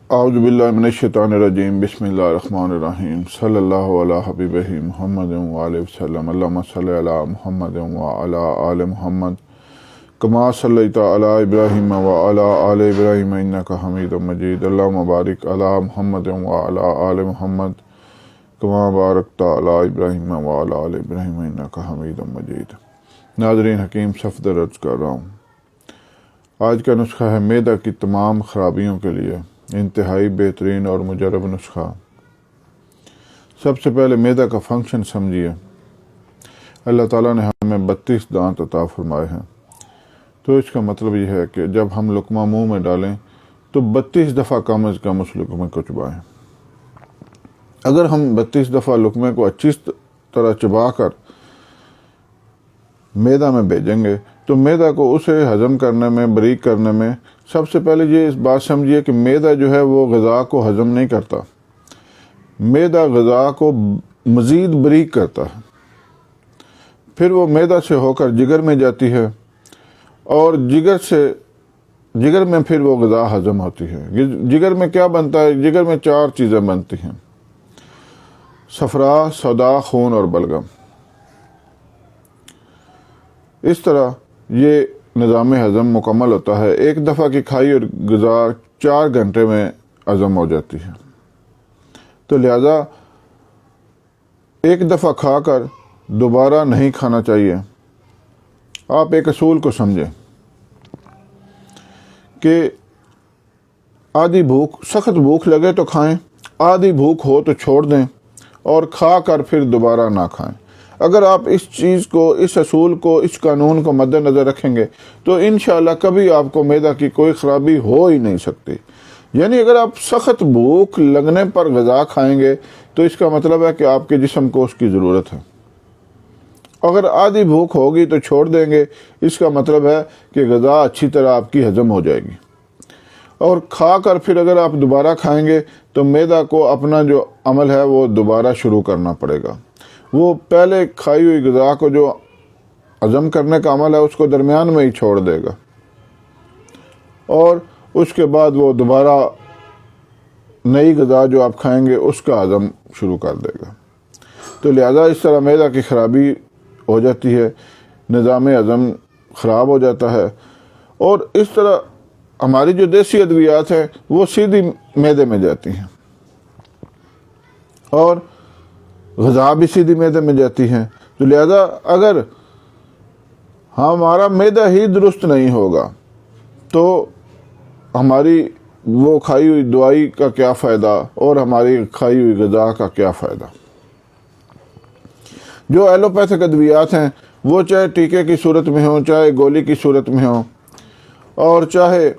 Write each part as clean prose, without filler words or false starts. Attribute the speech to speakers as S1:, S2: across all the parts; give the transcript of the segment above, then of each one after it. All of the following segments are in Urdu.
S1: اعوذ باللہ من الشیطان الرجیم بسم اللہ الرحمن الرحیم صلی اللہ علیہ حبیبہ محمد وآلہ وسلم اللہم صلی علی محمد وعلی آل محمد کما صلیت علی ابراہیم وعلی آل ابراہیم انک حمید مجید اللہم بارک علی محمد وعلی آل محمد کما بارکت علی ابراہیم وعلی آل ابراہیم انک حمید مجید۔ ناظرین حکیم صفدر عرض کر رہا ہوں، آج کا نسخہ ہے معدہ کی تمام خرابیوں کے لیے انتہائی بہترین اور مجرب نسخہ۔ سب سے پہلے معدہ کا فنکشن سمجھیے۔ اللہ تعالیٰ نے ہمیں 32 دانت عطا فرمائے ہیں، تو اس کا مطلب یہ ہے کہ جب ہم لقمہ منہ میں ڈالیں تو 32 دفعہ کم از کم اس لقمے کو چبائیں۔ اگر ہم 32 دفعہ لقمے کو اچھی طرح چبا کر معدہ میں بھیجیں گے تو معدہ کو اسے ہضم کرنے میں، باریک کرنے میں، سب سے پہلے یہ اس بات سمجھیے کہ معدہ جو ہے وہ غذا کو ہضم نہیں کرتا، معدہ غذا کو مزید باریک کرتا ہے، پھر وہ معدہ سے ہو کر جگر میں جاتی ہے اور جگر میں پھر وہ غذا ہضم ہوتی ہے۔ جگر میں کیا بنتا ہے؟ جگر میں 4 چیزیں بنتی ہیں: صفرا، سودا، خون اور بلغم۔ اس طرح یہ نظام ہضم مکمل ہوتا ہے۔ ایک دفعہ کی کھائی اور غذا 4 گھنٹے میں ہضم ہو جاتی ہے، تو لہذا ایک دفعہ کھا کر دوبارہ نہیں کھانا چاہیے۔ آپ ایک اصول کو سمجھیں کہ آدھی بھوک، سخت بھوک لگے تو کھائیں، آدھی بھوک ہو تو چھوڑ دیں اور کھا کر پھر دوبارہ نہ کھائیں۔ اگر آپ اس چیز کو، اس اصول کو، اس قانون کو مد نظر رکھیں گے تو انشاءاللہ کبھی آپ کو معدہ کی کوئی خرابی ہو ہی نہیں سکتی۔ یعنی اگر آپ سخت بھوک لگنے پر غذا کھائیں گے تو اس کا مطلب ہے کہ آپ کے جسم کو اس کی ضرورت ہے۔ اگر آدھی بھوک ہوگی تو چھوڑ دیں گے، اس کا مطلب ہے کہ غذا اچھی طرح آپ کی ہضم ہو جائے گی، اور کھا کر پھر اگر آپ دوبارہ کھائیں گے تو معدہ کو اپنا جو عمل ہے وہ دوبارہ شروع کرنا پڑے گا۔ وہ پہلے کھائی ہوئی غذا کو جو ہضم کرنے کا عمل ہے اس کو درمیان میں ہی چھوڑ دے گا، اور اس کے بعد وہ دوبارہ نئی غذا جو آپ کھائیں گے اس کا ہضم شروع کر دے گا۔ تو لہذا اس طرح معدہ کی خرابی ہو جاتی ہے، نظام ہضم خراب ہو جاتا ہے، اور اس طرح ہماری جو دیسی ادویات ہیں وہ سیدھی معدے میں جاتی ہیں، اور غذا بھی سیدھی معدے میں جاتی ہیں۔ تو لہذا اگر ہمارا معدہ ہی درست نہیں ہوگا تو ہماری وہ کھائی ہوئی دوائی کا کیا فائدہ اور ہماری کھائی ہوئی غذا کا کیا فائدہ۔ جو ایلوپیتھک ادویات ہیں وہ چاہے ٹیکے کی صورت میں ہوں، چاہے گولی کی صورت میں ہوں، اور چاہے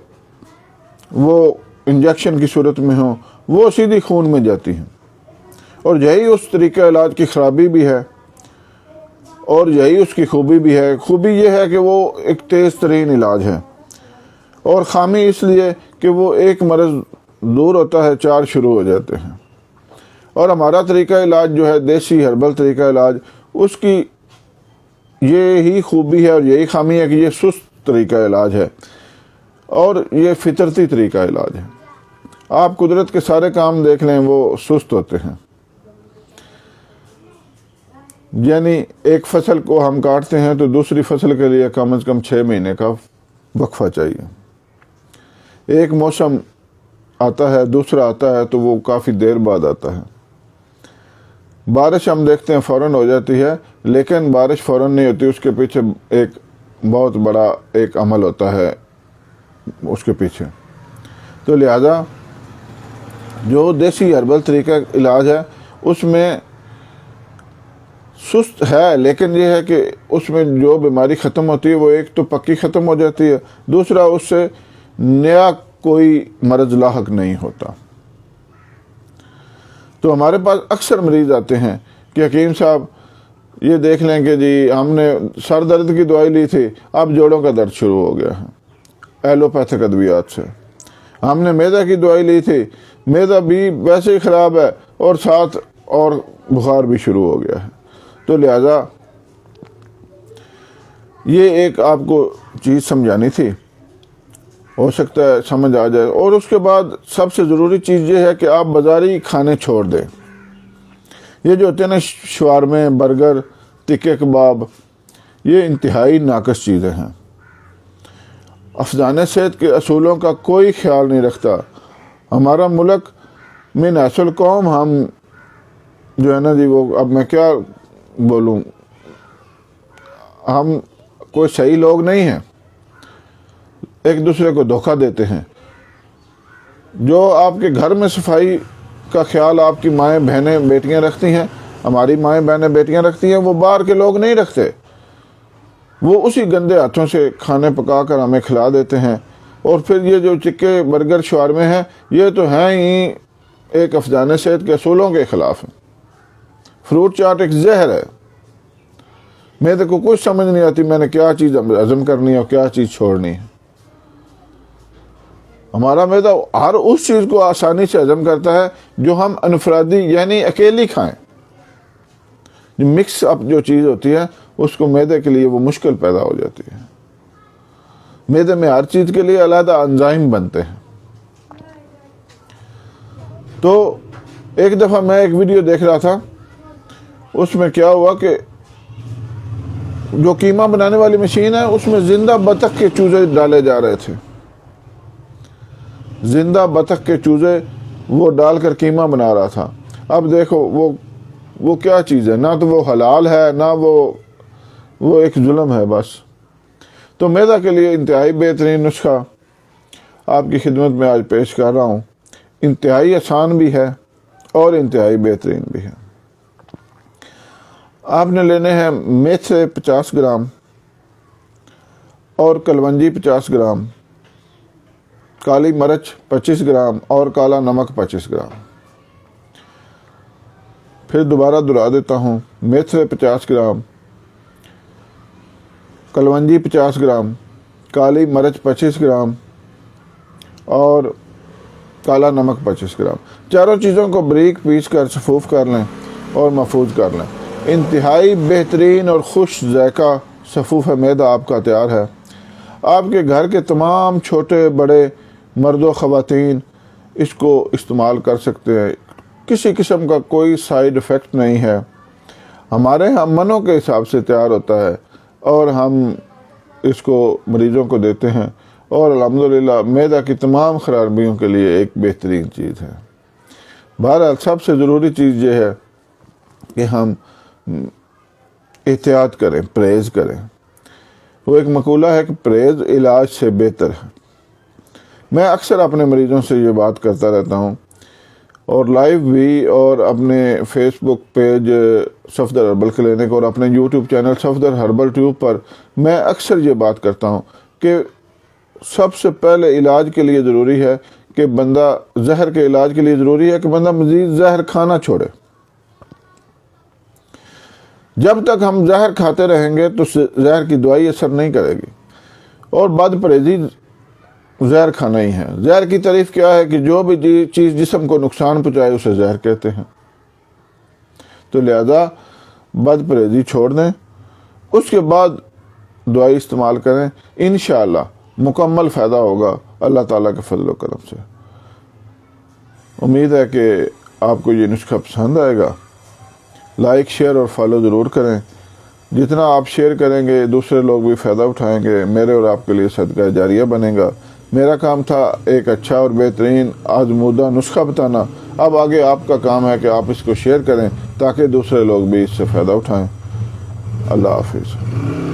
S1: وہ انجیکشن کی صورت میں ہوں، وہ سیدھی خون میں جاتی ہیں، اور یہی اس طریقہ علاج کی خرابی بھی ہے اور یہی اس کی خوبی بھی ہے۔ خوبی یہ ہے کہ وہ ایک تیز ترین علاج ہے، اور خامی اس لیے کہ وہ ایک مرض دور ہوتا ہے 4 شروع ہو جاتے ہیں۔ اور ہمارا طریقہ علاج جو ہے دیسی ہربل طریقہ علاج، اس کی یہی خوبی ہے اور یہی خامی ہے کہ یہ سست طریقہ علاج ہے اور یہ فطرتی طریقہ علاج ہے۔ آپ قدرت کے سارے کام دیکھ لیں وہ سست ہوتے ہیں۔ یعنی ایک فصل کو ہم کاٹتے ہیں تو دوسری فصل کے لیے کم از کم 6 مہینے کا وقفہ چاہیے۔ ایک موسم آتا ہے، دوسرا آتا ہے تو وہ کافی دیر بعد آتا ہے۔ بارش ہم دیکھتے ہیں فوراً ہو جاتی ہے، لیکن بارش فوراً نہیں ہوتی، اس کے پیچھے ایک بہت بڑا ایک عمل ہوتا ہے اس کے پیچھے۔ تو لہذا جو دیسی ہربل طریقہ علاج ہے اس میں سست ہے، لیکن یہ ہے کہ اس میں جو بیماری ختم ہوتی ہے وہ ایک تو پکی ختم ہو جاتی ہے، دوسرا اس سے نیا کوئی مرض لاحق نہیں ہوتا۔ تو ہمارے پاس اکثر مریض آتے ہیں کہ حکیم صاحب یہ دیکھ لیں کہ جی ہم نے سر درد کی دوائی لی تھی، اب جوڑوں کا درد شروع ہو گیا ہے ایلوپیتھک ادویات سے۔ ہم نے معدہ کی دوائی لی تھی، معدہ بھی ویسے ہی خراب ہے اور ساتھ اور بخار بھی شروع ہو گیا ہے۔ تو لہذا یہ ایک آپ کو چیز سمجھانی تھی ہو سکتا ہے سمجھ آ جائے۔ اور اس کے بعد سب سے ضروری چیز یہ ہے کہ آپ بازاری کھانے چھوڑ دیں۔ یہ جو ہوتے ہیں نا شوارمے، برگر، تکے کباب، یہ انتہائی ناقص چیزیں ہیں۔ افزانِ صحت کے اصولوں کا کوئی خیال نہیں رکھتا۔ ہمارا ملک من حیث القوم، ہم جو ہے نا جی وہ اب میں کیا بولوں، ہم کوئی صحیح لوگ نہیں ہیں، ایک دوسرے کو دھوکہ دیتے ہیں۔ جو آپ کے گھر میں صفائی کا خیال آپ کی مائیں بہنیں بیٹیاں رکھتی ہیں، ہماری مائیں بہنیں بیٹیاں رکھتی ہیں، وہ باہر کے لوگ نہیں رکھتے۔ وہ اسی گندے ہاتھوں سے کھانے پکا کر ہمیں کھلا دیتے ہیں۔ اور پھر یہ جو چکے، برگر، شاورمے ہیں، یہ تو ہیں ہی ایک افزانِ صحت کے اصولوں کے خلاف ہیں۔ فروٹ چاٹ ایک زہر ہے۔ میرے کو کچھ سمجھ نہیں آتی میں نے کیا چیز ہضم کرنی ہے اور کیا چیز چھوڑنی ہے۔ ہمارا معدہ ہر اس چیز کو آسانی سے ہضم کرتا ہے جو ہم انفرادی یعنی اکیلی کھائیں۔ مکس اپ جو چیز ہوتی ہے اس کو معدے کے لیے وہ مشکل پیدا ہو جاتی ہے۔ معدے میں ہر چیز کے لیے علیحدہ انزائم بنتے ہیں۔ تو ایک دفعہ میں ایک ویڈیو دیکھ رہا تھا، اس میں کیا ہوا کہ جو قیمہ بنانے والی مشین ہے اس میں زندہ بطخ کے چوزے ڈالے جا رہے تھے۔ زندہ بطخ کے چوزے وہ ڈال کر قیمہ بنا رہا تھا۔ اب دیکھو وہ کیا چیز ہے، نہ تو وہ حلال ہے، نہ وہ ایک ظلم ہے بس۔ تو معدہ کے لیے انتہائی بہترین نسخہ آپ کی خدمت میں آج پیش کر رہا ہوں۔ انتہائی آسان بھی ہے اور انتہائی بہترین بھی ہے۔ آپ نے لینے ہیں میتھے 50 گرام اور کلونجی 50 گرام، کالی مرچ 25 گرام اور کالا نمک 25 گرام۔ پھر دوبارہ دہرا دیتا ہوں، میتھے 50 گرام، کلونجی 50 گرام، کالی مرچ 25 گرام اور کالا نمک 25 گرام۔ چاروں چیزوں کو باریک پیس کر صفوف کر لیں اور محفوظ کر لیں۔ انتہائی بہترین اور خوش ذائقہ صفوف معدہ آپ کا تیار ہے۔ آپ کے گھر کے تمام چھوٹے بڑے مرد و خواتین اس کو استعمال کر سکتے ہیں۔ کسی قسم کا کوئی سائیڈ ایفیکٹ نہیں ہے۔ ہمارے ہاں منوں کے حساب سے تیار ہوتا ہے اور ہم اس کو مریضوں کو دیتے ہیں، اور الحمدللہ معدہ کی تمام خرابیوں کے لیے ایک بہترین چیز ہے۔ بہرحال سب سے ضروری چیز یہ ہے کہ ہم احتیاط کریں، پرہیز کریں۔ وہ ایک مقولہ ہے کہ پرہیز علاج سے بہتر ہے۔ میں اکثر اپنے مریضوں سے یہ بات کرتا رہتا ہوں، اور لائیو بھی، اور اپنے Facebook page Safdar herbal clinic اور اپنے YouTube channel Safdar herbal tube پر میں اکثر یہ بات کرتا ہوں کہ سب سے پہلے علاج کے لیے ضروری ہے کہ بندہ، زہر کے علاج کے لیے ضروری ہے کہ بندہ مزید زہر کھانا چھوڑے۔ جب تک ہم زہر کھاتے رہیں گے تو زہر کی دوائی اثر نہیں کرے گی، اور بد پرہیزی زہر کھانا ہی ہے۔ زہر کی تعریف کیا ہے کہ جو بھی چیز جسم کو نقصان پہنچائے اسے زہر کہتے ہیں۔ تو لہذا بد پرہیزی چھوڑ دیں، اس کے بعد دوائی استعمال کریں، انشاءاللہ مکمل فائدہ ہوگا اللہ تعالیٰ کے فضل و کرم سے۔ امید ہے کہ آپ کو یہ نسخہ پسند آئے گا۔ لائک، شیئر اور فالو ضرور کریں۔ جتنا آپ شیئر کریں گے دوسرے لوگ بھی فائدہ اٹھائیں گے، میرے اور آپ کے لیے صدقہ جاریہ بنے گا۔ میرا کام تھا ایک اچھا اور بہترین آزمودہ نسخہ بتانا، اب آگے آپ کا کام ہے کہ آپ اس کو شیئر کریں تاکہ دوسرے لوگ بھی اس سے فائدہ اٹھائیں۔ اللہ حافظ۔